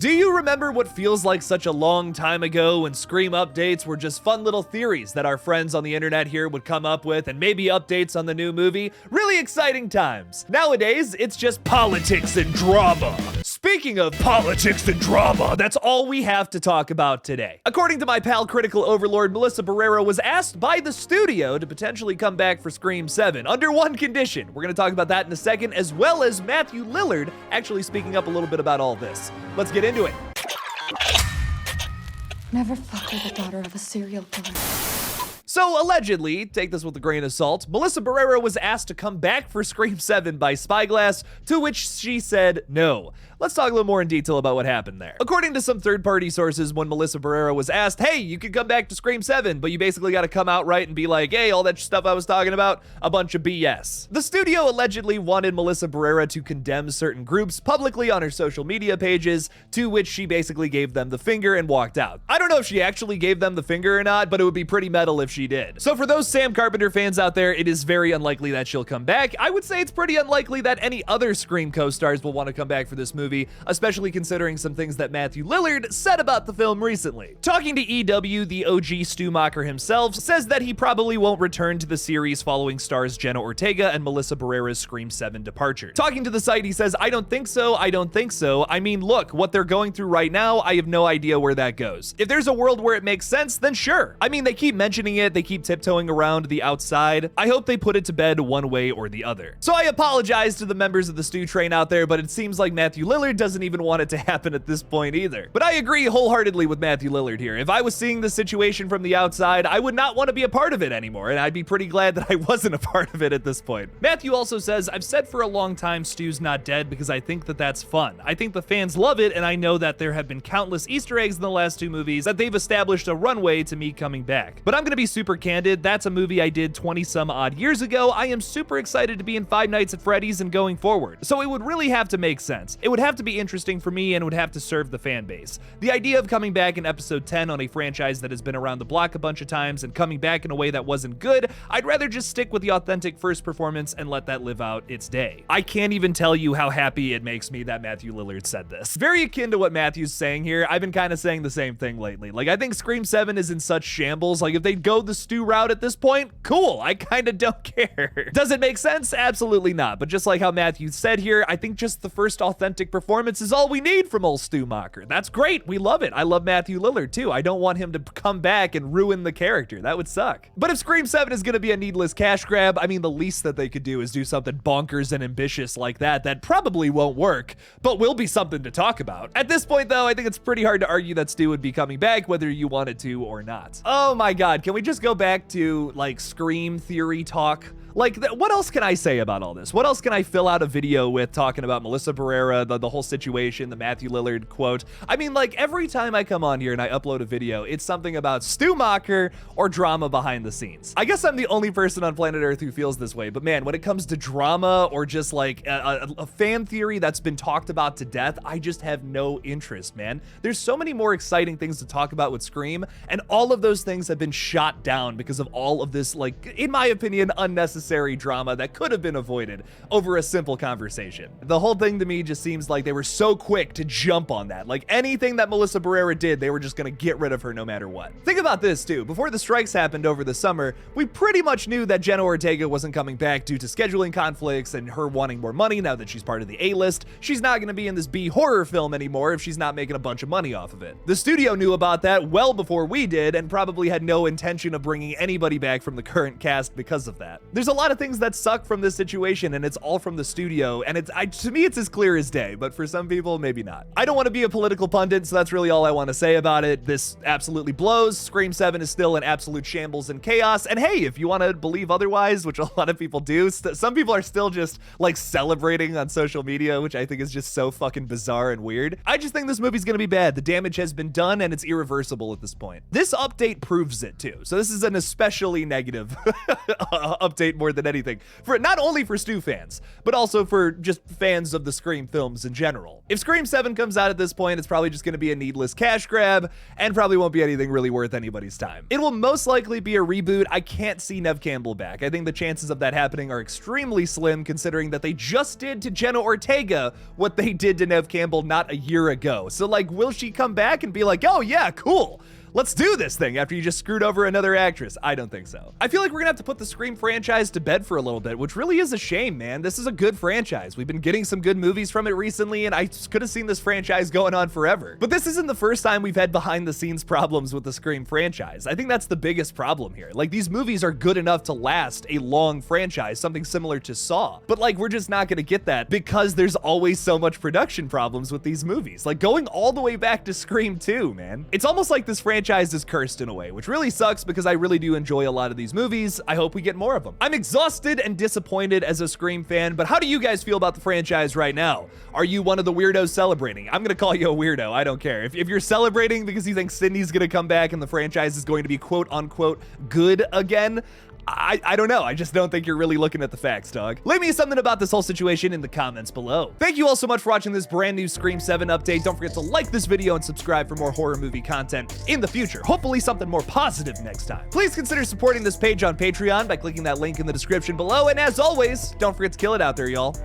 Do you remember what feels like such a long time ago when Scream updates were just fun little theories that our friends on the internet here would come up with and maybe updates on the new movie? Really exciting times. Nowadays, it's just politics and drama. Speaking of politics and drama, that's all we have to talk about today. According to my pal critical overlord Melissa Barrera was asked by the studio to potentially come back for Scream 7 under one condition. We're gonna talk about that in a second, as well as Matthew Lillard actually speaking up a little bit about all this. Let's get into it. Never fuck with the daughter of a serial killer. So allegedly, take this with a grain of salt, Melissa Barrera was asked to come back for Scream 7 by Spyglass, to which she said no. Let's talk a little more in detail about what happened there. According to some third-party sources, when Melissa Barrera was asked, hey, you could come back to Scream 7, but you basically gotta come out right and be like, hey, all that stuff I was talking about, a bunch of BS. The studio allegedly wanted Melissa Barrera to condemn certain groups publicly on her social media pages, to which she basically gave them the finger and walked out. I don't know if she actually gave them the finger or not, but it would be pretty metal if she did. So for those Sam Carpenter fans out there, it is very unlikely that she'll come back. I would say it's pretty unlikely that any other Scream co-stars will want to come back for this movie, especially considering some things that Matthew Lillard said about the film recently. Talking to EW, the OG Stu Macher himself says that he probably won't return to the series following stars Jenna Ortega and Melissa Barrera's Scream 7 departure. Talking to the site, he says, I don't think so. I mean, look, what they're going through right now, I have no idea where that goes. If there's a world where it makes sense, then sure. I mean, they keep mentioning it, they keep tiptoeing around the outside. I hope they put it to bed one way or the other. So I apologize to the members of the Stu train out there, but it seems like Matthew Lillard doesn't even want it to happen at this point either. But I agree wholeheartedly with Matthew Lillard here. If I was seeing the situation from the outside, I would not want to be a part of it anymore, and I'd be pretty glad that I wasn't a part of it at this point. Matthew also says, I've said for a long time Stu's not dead because I think that that's fun. I think the fans love it, and I know that there have been countless Easter eggs in the last two movies that they've established a runway to me coming back. But I'm gonna be super candid, that's a movie I did 20 some odd years ago. I am super excited to be in Five Nights at Freddy's and going forward. So it would really have to make sense. It would have to be interesting for me and would have to serve the fan base. The idea of coming back in episode 10 on a franchise that has been around the block a bunch of times and coming back in a way that wasn't good, I'd rather just stick with the authentic first performance and let that live out its day. I can't even tell you how happy it makes me that Matthew Lillard said this. Very akin to what Matthew's saying here. I've been kind of saying the same thing lately. Like, I think Scream 7 is in such shambles. Like, if they go the Stu route at this point, cool. I kind of don't care. Does it make sense? Absolutely not. But just like how Matthew said here, I think just the first authentic performance is all we need from old Stu Macher. That's great. We love it. I love Matthew Lillard too. I don't want him to come back and ruin the character. That would suck. But if Scream 7 is going to be a needless cash grab, I mean, the least that they could do is do something bonkers and ambitious like that. That probably won't work, but will be something to talk about. At this point though, I think it's pretty hard to argue that Stu would be coming back whether you wanted to or not. Oh my God. Can we just go back to like Scream theory talk? Like, what else can I say about all this? What else can I fill out a video with talking about Melissa Barrera, the whole situation, the Matthew Lillard quote? I mean, like, every time I come on here and I upload a video, it's something about Stu Macher or drama behind the scenes. I guess I'm the only person on planet Earth who feels this way, but man, when it comes to drama or just like a fan theory that's been talked about to death, I just have no interest, man. There's so many more exciting things to talk about with Scream, and all of those things have been shot down because of all of this, like, in my opinion, unnecessary drama that could have been avoided over a simple conversation. The whole thing to me just seems like they were so quick to jump on that. Like, anything that Melissa Barrera did, they were just gonna get rid of her no matter what. Think about this too. Before the strikes happened over the summer, we pretty much knew that Jenna Ortega wasn't coming back due to scheduling conflicts and her wanting more money now that she's part of the A-list. She's not gonna be in this B horror film anymore if she's not making a bunch of money off of it. The studio knew about that well before we did and probably had no intention of bringing anybody back from the current cast because of that. There's a lot of things that suck from this situation, and it's all from the studio, and to me it's as clear as day, but for some people maybe not. I don't want to be a political pundit, so that's really all I want to say about it. This absolutely blows. Scream 7 is still an absolute shambles and chaos, and hey, if you want to believe otherwise, which a lot of people do, some people are still just like celebrating on social media, which I think is just so fucking bizarre and weird. I just think this movie's gonna be bad. The damage has been done and it's irreversible at this point. This update proves it too, so this is an especially negative update more than anything. For not only for Stu fans, but also for just fans of the Scream films in general. If Scream 7 comes out at this point, it's probably just going to be a needless cash grab and probably won't be anything really worth anybody's time. It will most likely be a reboot. I can't see Neve Campbell back. I think the chances of that happening are extremely slim, considering that they just did to Jenna Ortega what they did to Neve Campbell not a year ago. So like, will she come back and be like, oh yeah, cool, let's do this thing after you just screwed over another actress? I don't think so. I feel like we're gonna have to put the Scream franchise to bed for a little bit, which really is a shame, man. This is a good franchise. We've been getting some good movies from it recently, and I could have seen this franchise going on forever. But this isn't the first time we've had behind the scenes problems with the Scream franchise. I think that's the biggest problem here. Like, these movies are good enough to last a long franchise, something similar to Saw. But like, we're just not gonna get that because there's always so much production problems with these movies. Like, going all the way back to Scream 2, man. It's almost like this franchise is cursed in a way, which really sucks because I really do enjoy a lot of these movies. I hope we get more of them. I'm exhausted and disappointed as a Scream fan, but how do you guys feel about the franchise right now? Are you one of the weirdos celebrating? I'm gonna call you a weirdo. I don't care. If you're celebrating because you think Sydney's gonna come back and the franchise is going to be quote unquote good again, I don't know. I just don't think you're really looking at the facts, dog. Leave me something about this whole situation in the comments below. Thank you all so much for watching this brand new Scream 7 update. Don't forget to like this video and subscribe for more horror movie content in the future. Hopefully something more positive next time. Please consider supporting this page on Patreon by clicking that link in the description below. And as always, don't forget to kill it out there, y'all.